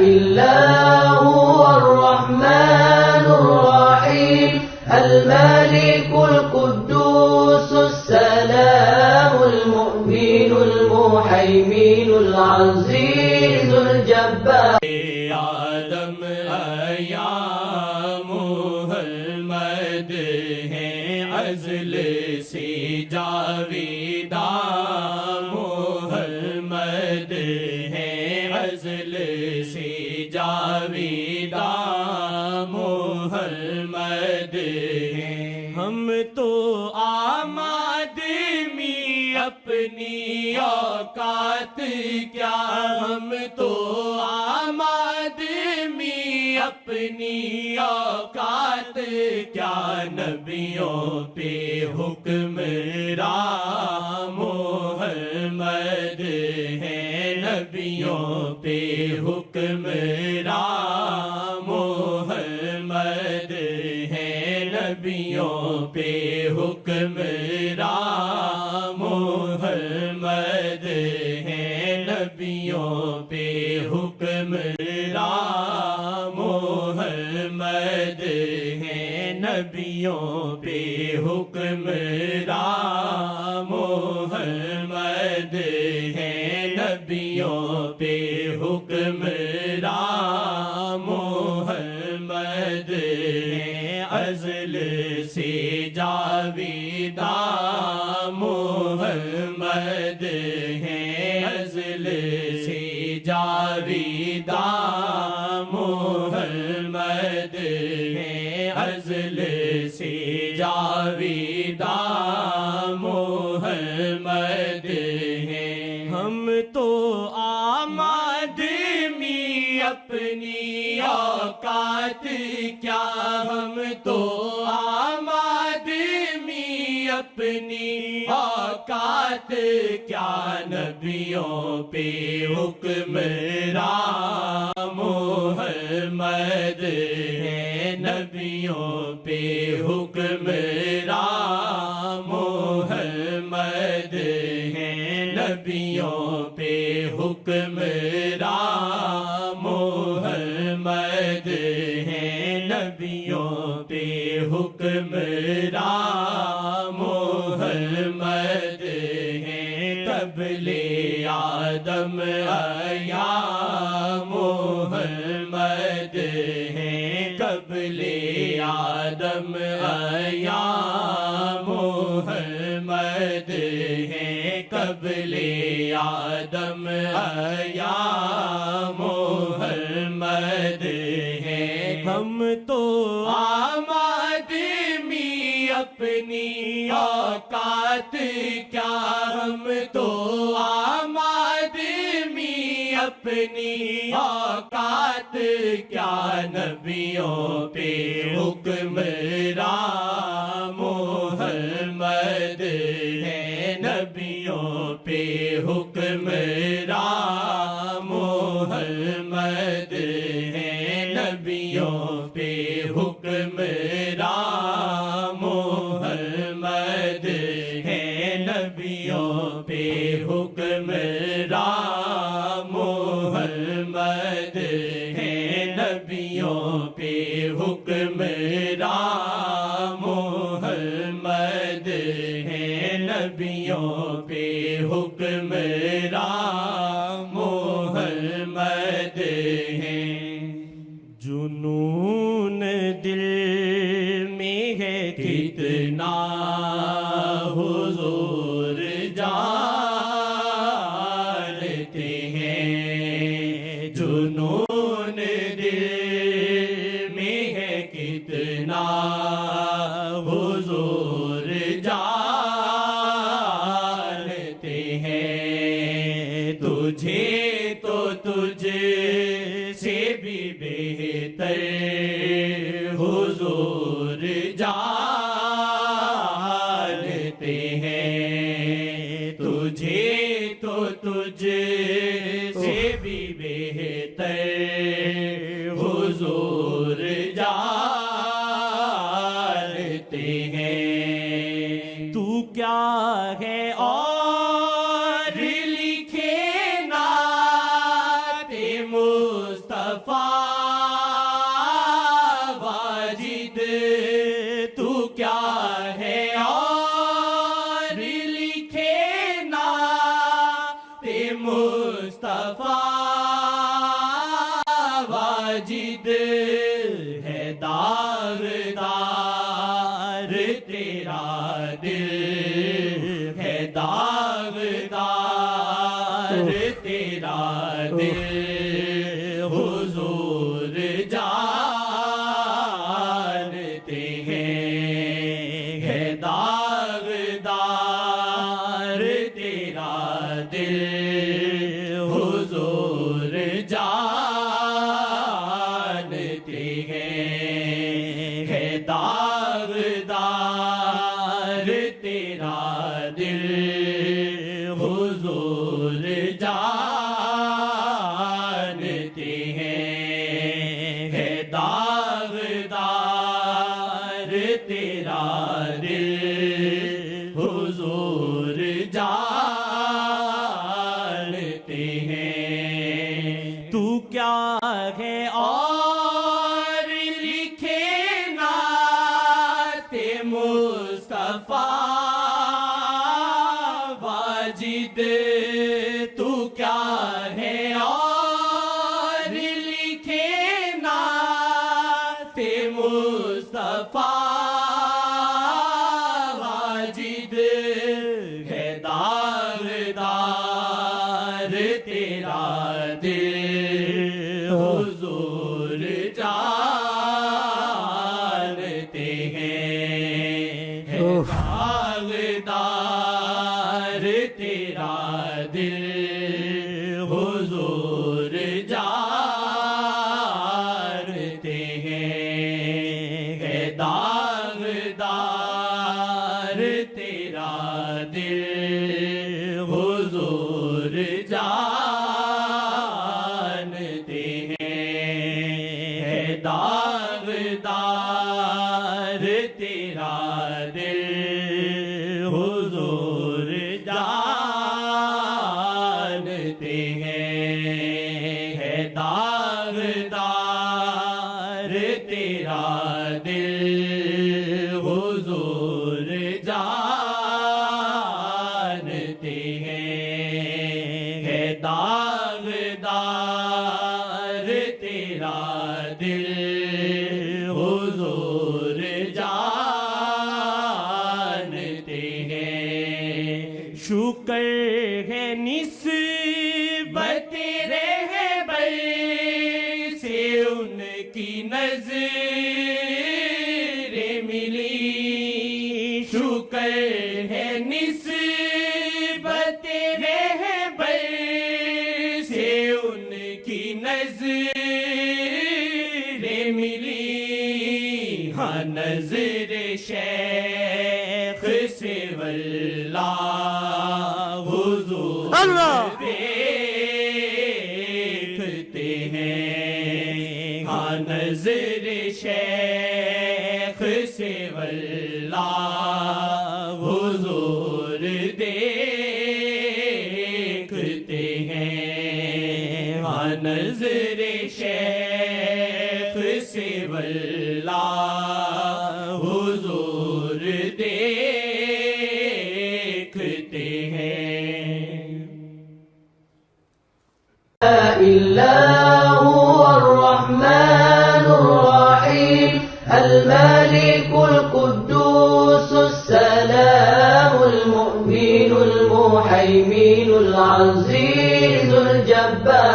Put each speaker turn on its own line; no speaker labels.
إلا هو الرحمن الرحيم الملك القدوس السلام المؤمن المهيمن العزيز الجبار
آدم ایامہ المد ہیں ازل سے جاویدہ محمد ہیں ازل سے جاویدہ محمد ہیں ہم تو آمادمی اپنی اوقات کیا ہم تو آمادمی اپنی اوقات کیا نبیوں پہ حکمراں محمد ہیں نبیوں پہ حکمراں محمد ہیں نبیوں پہ حکمراں محمد ہیں نبیوں پہ حکمراں محمد ہیں نبیوں پہ حکمراں محمد ہیں نبیوں پہ حکمراں محمد ہیں ازل سے جاویدہ محمد ہیں ازل سے جاویدہ محمد ہیں ازل سے جاویدہ محمد ہیں ہم تو آمادمی اپنی اوقات کیا ہم تو آمادمی اپنی اوقات کیا نبیوں پہ حکمراں محمد ہیں نبیوں پہ حکمراں محمد ہیں نبیوں پہ حکمراں محمد ہیں نبیوں پہ حکمراں محمد ہیں قبل آدم ایام محمد ہیں قبل آدم ایام محمد ہیں قبل آدم ایام محمد ہیں ہم تو آمادمی اپنی اوقات کیا ہم تو آمادمی اپنی اوقات کیا نبیوں پہ حکمراں محمد ہیں نبیوں پہ حکمراں محمد ہیں نبیوں پہ حکمراں محمد ہیں نبیوں پہ حکمراں محمد ہیں نبیوں پہ حکمراں محمد ہیں نبیوں پہ حکمراں محمد ہیں جنون دل میں ہے کتنا حضور جانتے ہیں جنون دل میں ہے کتنا حضور جانتے ہیں تجھے تو تجھ سے بھی بہتر حضور جانتے ہیں تجھے تو تجھ سے بھی بہتر حضور جانتے ہیں تو کیا ہے اور لکھے نعت مصطفیٰ مصطفیٰ واجد تو کیا ہے اور لکھے نعت مصطفیٰ واجد ہے داغدار تیرا دل ہے داغدار تیرا دل حضور جانتے ہیں ہے داغدار تیرا دل حضور جانتے ہیں ہے داغدار تیرا دل حضور جانتے ہیں ہے داغدار تیرا دل حضور جانتے ہیں تو کیا ہے اور لکھے نعت مصطفیٰ واجد تو کیا ہے اور لکھے نعت مصطفیٰ واجد ہے داغدار تیرا دل حضور جانتے ہیں ہے داغدار تیرا دل حضور جانتے ہیں ہے داغدار تیرا دل حضور جانتے ہیں ہے داغدار تیرا دل حضور جانتے ہیں ہے داغدار تیرا دل حضور جانتے ہیں ہے داغدار تیرا دل حضور جانتے ہیں شکر ہے نسبت رہبر سے ان کی نظر ملی شکر ہے نسبت رہبر سے ان کی نظر ملی ہاں نظر شیخ سے واللہ حضور دیکھتے ہیں ہاں نظر شیخ سے واللہ حضور دیکھتے ہیں ہاں نظر شیخ سے واللہ حضور دیکھتے ہیں
إلا هو الرحمن الرحيم الملك القدوس السلام المؤمن المهيمن العزيز الجبار